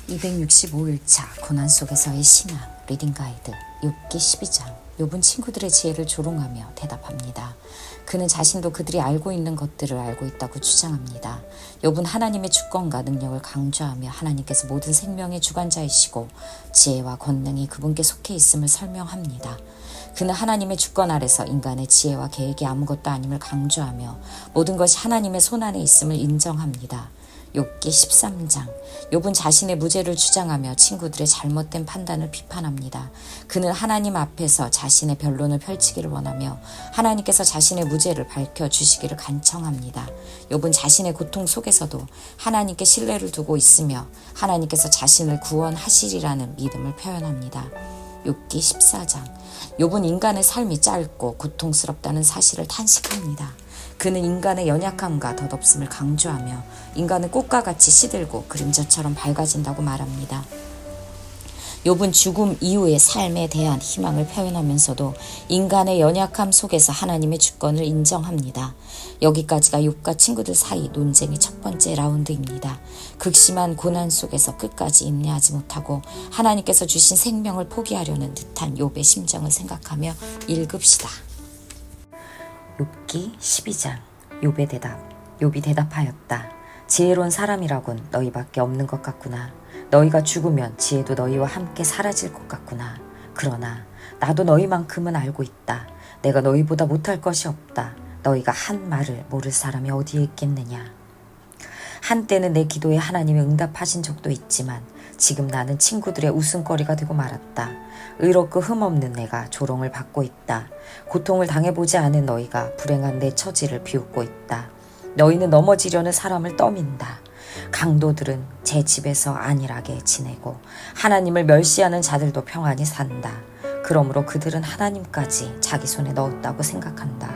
265일차 고난 속에서의 신앙 리딩 가이드 욥기 12장. 욥은 친구들의 지혜를 조롱하며 대답합니다. 그는 자신도 그들이 알고 있는 것들을 알고 있다고 주장합니다. 욥은 하나님의 주권과 능력을 강조하며 하나님께서 모든 생명의 주관자이시고 지혜와 권능이 그분께 속해 있음을 설명합니다. 그는 하나님의 주권 아래서 인간의 지혜와 계획이 아무것도 아님을 강조하며 모든 것이 하나님의 손안에 있음을 인정합니다. 욥기 13장. 욥은 자신의 무죄를 주장하며 친구들의 잘못된 판단을 비판합니다. 그는 하나님 앞에서 자신의 변론을 펼치기를 원하며 하나님께서 자신의 무죄를 밝혀주시기를 간청합니다. 욥은 자신의 고통 속에서도 하나님께 신뢰를 두고 있으며 하나님께서 자신을 구원하시리라는 믿음을 표현합니다. 욥기 14장. 욥은 인간의 삶이 짧고 고통스럽다는 사실을 탄식합니다. 그는 인간의 연약함과 덧없음을 강조하며 인간은 꽃과 같이 시들고 그림자처럼 밝아진다고 말합니다. 욥은 죽음 이후의 삶에 대한 희망을 표현하면서도 인간의 연약함 속에서 하나님의 주권을 인정합니다. 여기까지가 욥과 친구들 사이 논쟁의 첫 번째 라운드입니다. 극심한 고난 속에서 끝까지 인내하지 못하고 하나님께서 주신 생명을 포기하려는 듯한 욥의 심정을 생각하며 읽읍시다. 욥기 12장. 욥의 대답. 욥이 대답하였다. 지혜로운 사람이라곤 너희밖에 없는 것 같구나. 너희가 죽으면 지혜도 너희와 함께 사라질 것 같구나. 그러나 나도 너희만큼은 알고 있다. 내가 너희보다 못할 것이 없다. 너희가 한 말을 모를 사람이 어디에 있겠느냐. 한때는 내 기도에 하나님이 응답하신 적도 있지만 지금 나는 친구들의 웃음거리가 되고 말았다. 의롭고 흠없는 내가 조롱을 받고 있다. 고통을 당해보지 않은 너희가 불행한 내 처지를 비웃고 있다. 너희는 넘어지려는 사람을 떠민다. 강도들은 제 집에서 안일하게 지내고 하나님을 멸시하는 자들도 평안히 산다. 그러므로 그들은 하나님까지 자기 손에 넣었다고 생각한다.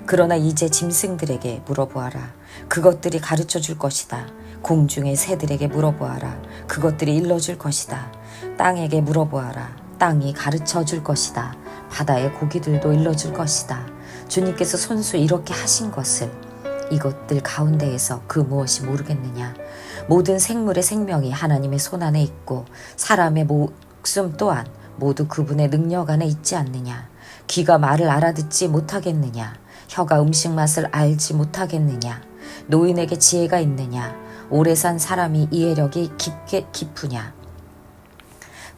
그러나 이제 짐승들에게 물어보아라. 그것들이 가르쳐 줄 것이다. 공중의 새들에게 물어보아라. 그것들이 일러줄 것이다. 땅에게 물어보아라. 땅이 가르쳐 줄 것이다. 바다의 고기들도 일러줄 것이다. 주님께서 손수 이렇게 하신 것을 이것들 가운데에서 그 무엇이 모르겠느냐. 모든 생물의 생명이 하나님의 손안에 있고 사람의 목숨 또한 모두 그분의 능력 안에 있지 않느냐. 귀가 말을 알아듣지 못하겠느냐. 혀가 음식 맛을 알지 못하겠느냐. 노인에게 지혜가 있느냐. 오래 산 사람이 이해력이 깊으냐.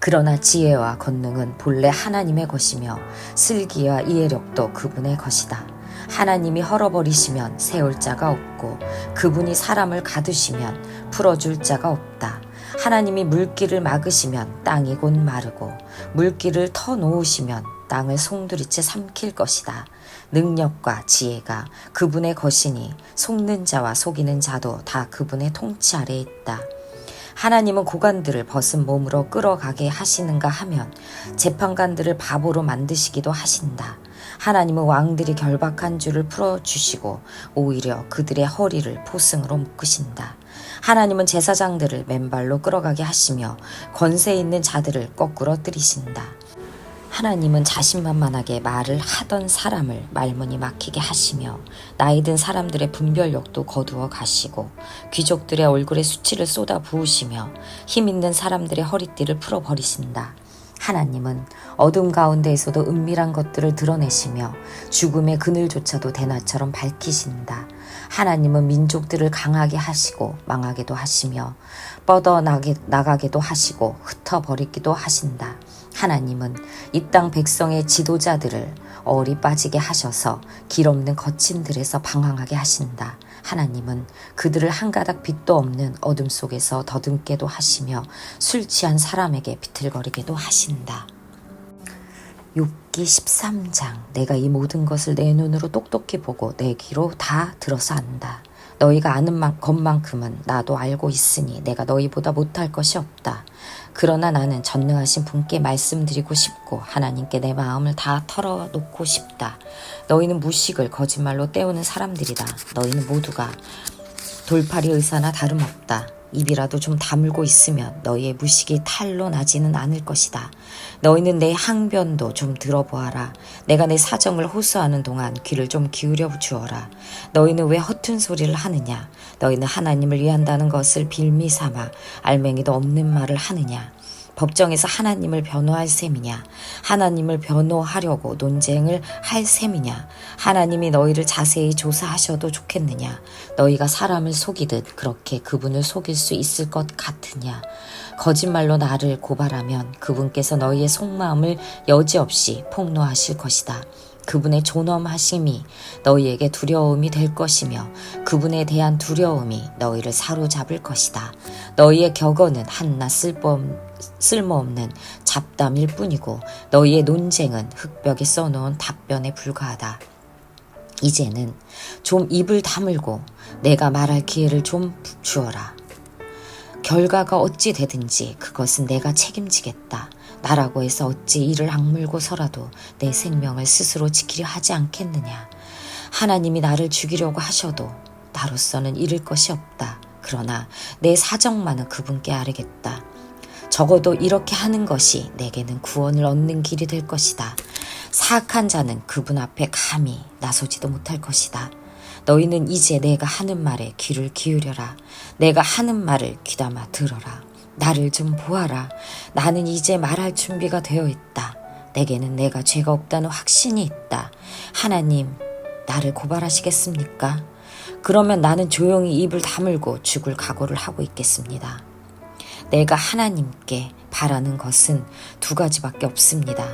그러나 지혜와 권능은 본래 하나님의 것이며 슬기와 이해력도 그분의 것이다. 하나님이 헐어버리시면 세울 자가 없고 그분이 사람을 가두시면 풀어줄 자가 없다. 하나님이 물길을 막으시면 땅이 곧 마르고 물길을 터놓으시면 땅을 송두리째 삼킬 것이다. 능력과 지혜가 그분의 것이니 속는 자와 속이는 자도 다 그분의 통치 아래에 있다. 하나님은 고관들을 벗은 몸으로 끌어가게 하시는가 하면 재판관들을 바보로 만드시기도 하신다. 하나님은 왕들이 결박한 줄을 풀어주시고 오히려 그들의 허리를 포승으로 묶으신다. 하나님은 제사장들을 맨발로 끌어가게 하시며 권세 있는 자들을 거꾸로 들이신다. 하나님은 자신만만하게 말을 하던 사람을 말문이 막히게 하시며 나이 든 사람들의 분별력도 거두어 가시고 귀족들의 얼굴에 수치를 쏟아 부으시며 힘 있는 사람들의 허리띠를 풀어버리신다. 하나님은 어둠 가운데에서도 은밀한 것들을 드러내시며 죽음의 그늘조차도 대낮처럼 밝히신다. 하나님은 민족들을 강하게 하시고 망하게도 하시며 뻗어나가게도 하시고 흩어버리기도 하신다. 하나님은 이 땅 백성의 지도자들을 얼이 빠지게 하셔서 길 없는 거친 들에서 방황하게 하신다. 하나님은 그들을 한 가닥 빛도 없는 어둠 속에서 더듬게도 하시며 술 취한 사람에게 비틀거리게도 하신다. 욥기 13장. 내가 이 모든 것을 내 눈으로 똑똑히 보고 내 귀로 다 들어서 안다. 너희가 아는 것만큼은 나도 알고 있으니 내가 너희보다 못할 것이 없다. 그러나 나는 전능하신 분께 말씀드리고 싶고 하나님께 내 마음을 다 털어놓고 싶다. 너희는 무식을 거짓말로 때우는 사람들이다. 너희는 모두가 돌팔이 의사나 다름없다. 입이라도 좀 다물고 있으면 너희의 무식이 탈로 나지는 않을 것이다. 너희는 내 항변도 좀 들어보아라. 내가 내 사정을 호소하는 동안 귀를 좀 기울여 주어라. 너희는 왜 허튼 소리를 하느냐? 너희는 하나님을 위한다는 것을 빌미 삼아 알맹이도 없는 말을 하느냐? 법정에서 하나님을 변호할 셈이냐? 하나님을 변호하려고 논쟁을 할 셈이냐? 하나님이 너희를 자세히 조사하셔도 좋겠느냐? 너희가 사람을 속이듯 그렇게 그분을 속일 수 있을 것 같으냐? 거짓말로 나를 고발하면 그분께서 너희의 속마음을 여지없이 폭로하실 것이다. 그분의 존엄하심이 너희에게 두려움이 될 것이며 그분에 대한 두려움이 너희를 사로잡을 것이다. 너희의 격언은 한낱 쓸모없는 잡담일 뿐이고 너희의 논쟁은 흙벽에 써놓은 답변에 불과하다. 이제는 좀 입을 다물고 내가 말할 기회를 좀 주어라. 결과가 어찌 되든지 그것은 내가 책임지겠다. 나라고 해서 어찌 이를 악물고서라도 내 생명을 스스로 지키려 하지 않겠느냐. 하나님이 나를 죽이려고 하셔도 나로서는 잃을 것이 없다. 그러나 내 사정만은 그분께 아뢰겠다. 적어도 이렇게 하는 것이 내게는 구원을 얻는 길이 될 것이다. 사악한 자는 그분 앞에 감히 나서지도 못할 것이다. 너희는 이제 내가 하는 말에 귀를 기울여라. 내가 하는 말을 귀담아 들어라. 나를 좀 보아라. 나는 이제 말할 준비가 되어 있다. 내게는 내가 죄가 없다는 확신이 있다. 하나님, 나를 고발하시겠습니까? 그러면 나는 조용히 입을 다물고 죽을 각오를 하고 있겠습니다. 내가 하나님께 바라는 것은 두 가지밖에 없습니다.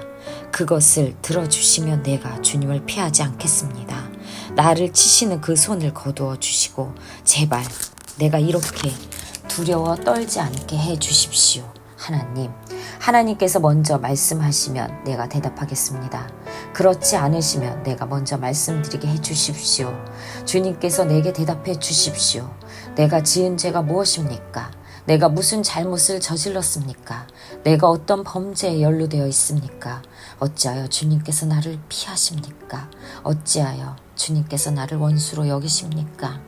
그것을 들어주시면 내가 주님을 피하지 않겠습니다. 나를 치시는 그 손을 거두어 주시고 제발 내가 이렇게 두려워 떨지 않게 해 주십시오. 하나님, 하나님께서 먼저 말씀하시면 내가 대답하겠습니다. 그렇지 않으시면 내가 먼저 말씀드리게 해 주십시오. 주님께서 내게 대답해 주십시오. 내가 지은 죄가 무엇입니까? 내가 무슨 잘못을 저질렀습니까? 내가 어떤 범죄에 연루되어 있습니까? 어찌하여 주님께서 나를 피하십니까? 어찌하여 주님께서 나를 원수로 여기십니까?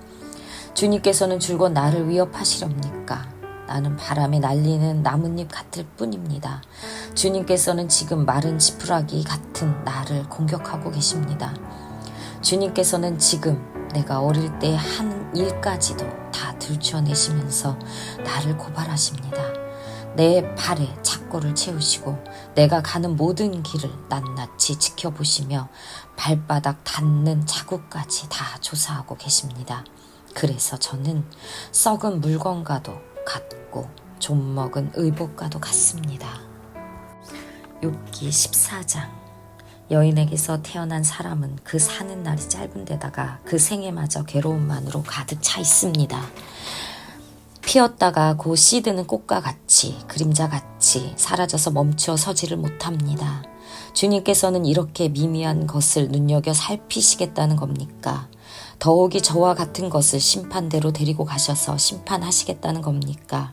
주님께서는 줄곧 나를 위협하시렵니까? 나는 바람에 날리는 나뭇잎 같을 뿐입니다. 주님께서는 지금 마른 지푸라기 같은 나를 공격하고 계십니다. 주님께서는 지금 내가 어릴 때 한 일까지도 다 들춰내시면서 나를 고발하십니다. 내 발에 착고를 채우시고 내가 가는 모든 길을 낱낱이 지켜보시며 발바닥 닿는 자국까지 다 조사하고 계십니다. 그래서 저는 썩은 물건과도 같고 좀 먹은 의복과도 같습니다. 욥기 14장. 여인에게서 태어난 사람은 그 사는 날이 짧은 데다가 그 생애마저 괴로움만으로 가득 차 있습니다. 피었다가 곧 시드는 꽃과 같이 그림자같이 사라져서 멈추어 서지를 못합니다. 주님께서는 이렇게 미미한 것을 눈여겨 살피시겠다는 겁니까? 더욱이 저와 같은 것을 심판대로 데리고 가셔서 심판하시겠다는 겁니까?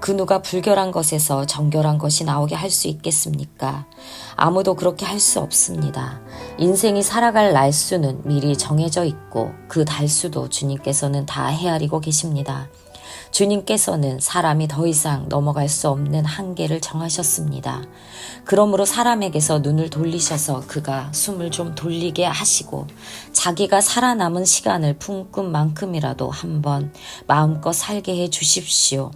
그 누가 불결한 것에서 정결한 것이 나오게 할 수 있겠습니까? 아무도 그렇게 할 수 없습니다. 인생이 살아갈 날수는 미리 정해져 있고 그 달수도 주님께서는 다 헤아리고 계십니다. 주님께서는 사람이 더 이상 넘어갈 수 없는 한계를 정하셨습니다. 그러므로 사람에게서 눈을 돌리셔서 그가 숨을 좀 돌리게 하시고 자기가 살아남은 시간을 품꾼 만큼이라도 한번 마음껏 살게 해 주십시오.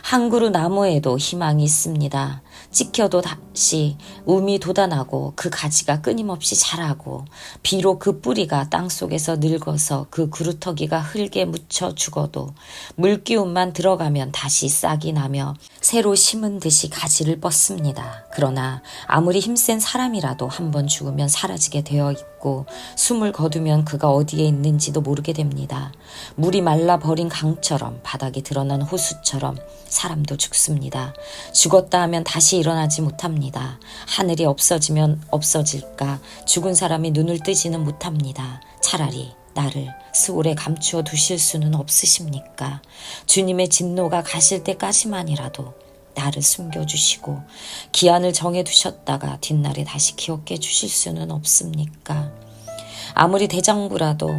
한 그루 나무에도 희망이 있습니다. 찍혀도 다시 움이 돋아나고 그 가지가 끊임없이 자라고 비록 그 뿌리가 땅속에서 늙어서 그 그루터기가 흙에 묻혀 죽어도 물기운만 들어가면 다시 싹이 나며 새로 심은 듯이 가지를 뻗습니다. 그러나 아무리 힘센 사람이라도 한번 죽으면 사라지게 되어 있고 숨을 거두면 그가 어디에 있는지도 모르게 됩니다. 물이 말라버린 강처럼 바닥이 드러난 호수처럼 사람도 죽습니다. 죽었다 하면 다시 일어나지 못합니다. 하늘이 없어지면 없어질까 죽은 사람이 눈을 뜨지는 못합니다. 차라리 나를 스올에 감추어 두실 수는 없으십니까? 주님의 진노가 가실 때까지만이라도 나를 숨겨주시고 기한을 정해두셨다가 뒷날에 다시 기억해 주실 수는 없습니까? 아무리 대장부라도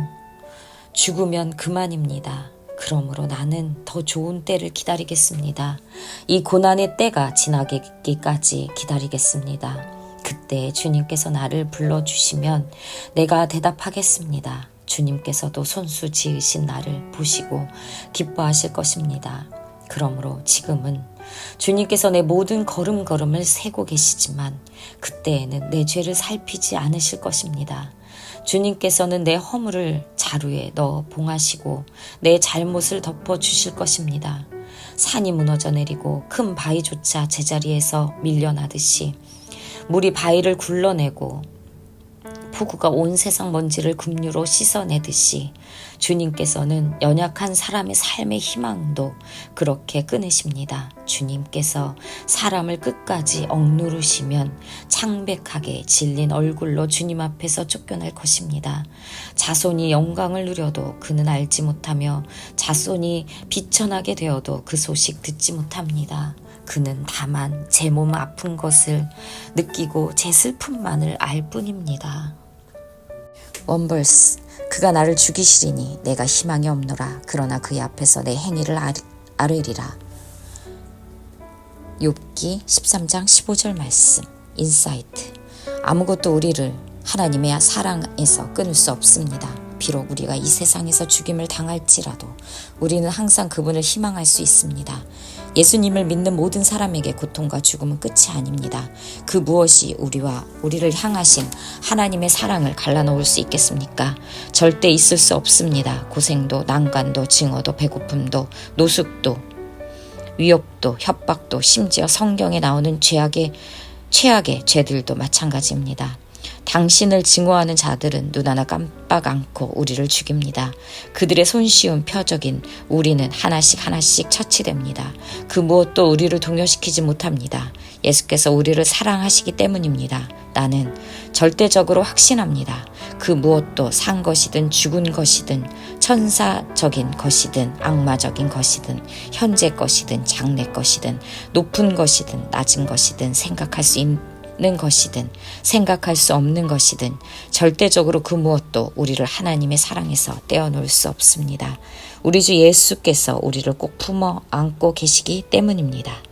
죽으면 그만입니다. 그러므로 나는 더 좋은 때를 기다리겠습니다. 이 고난의 때가 지나기까지 기다리겠습니다. 그때 주님께서 나를 불러주시면 내가 대답하겠습니다. 주님께서도 손수 지으신 나를 보시고 기뻐하실 것입니다. 그러므로 지금은 주님께서 내 모든 걸음걸음을 세고 계시지만 그때에는 내 죄를 살피지 않으실 것입니다. 주님께서는 내 허물을 자루에 넣어 봉하시고 내 잘못을 덮어주실 것입니다. 산이 무너져 내리고 큰 바위조차 제자리에서 밀려나듯이 물이 바위를 굴러내고 폭우가 온 세상 먼지를 급류로 씻어내듯이 주님께서는 연약한 사람의 삶의 희망도 그렇게 끊으십니다. 주님께서 사람을 끝까지 억누르시면 창백하게 질린 얼굴로 주님 앞에서 쫓겨날 것입니다. 자손이 영광을 누려도 그는 알지 못하며 자손이 비천하게 되어도 그 소식 듣지 못합니다. 그는 다만 제 몸 아픈 것을 느끼고 제 슬픔만을 알 뿐입니다. 원벌스 그가 나를 죽이시리니 내가 희망이 없노라. 그러나 그의 앞에서 내 행위를 아뢰리라. 욥기 13장 15절 말씀. 인사이트. 아무것도 우리를 하나님의 사랑에서 끊을 수 없습니다. 비록 우리가 이 세상에서 죽임을 당할지라도 우리는 항상 그분을 희망할 수 있습니다. 예수님을 믿는 모든 사람에게 고통과 죽음은 끝이 아닙니다. 그 무엇이 우리를 향하신 하나님의 사랑을 갈라놓을 수 있겠습니까? 절대 있을 수 없습니다. 고생도 난간도 증오도 배고픔도 노숙도 위협도 협박도 심지어 성경에 나오는 최악의 죄들도 마찬가지입니다. 당신을 증오하는 자들은 눈 하나 깜빡 않고 우리를 죽입니다. 그들의 손쉬운 표적인 우리는 하나씩 처치됩니다. 그 무엇도 우리를 동요시키지 못합니다. 예수께서 우리를 사랑하시기 때문입니다. 나는 절대적으로 확신합니다. 그 무엇도 산 것이든 죽은 것이든 천사적인 것이든 악마적인 것이든 현재 것이든 장래 것이든 높은 것이든 낮은 것이든 생각할 수 있는 것이든 생각할 수 없는 것이든 절대적으로 그 무엇도 우리를 하나님의 사랑에서 떼어놓을 수 없습니다. 우리 주 예수께서 우리를 꼭 품어 안고 계시기 때문입니다.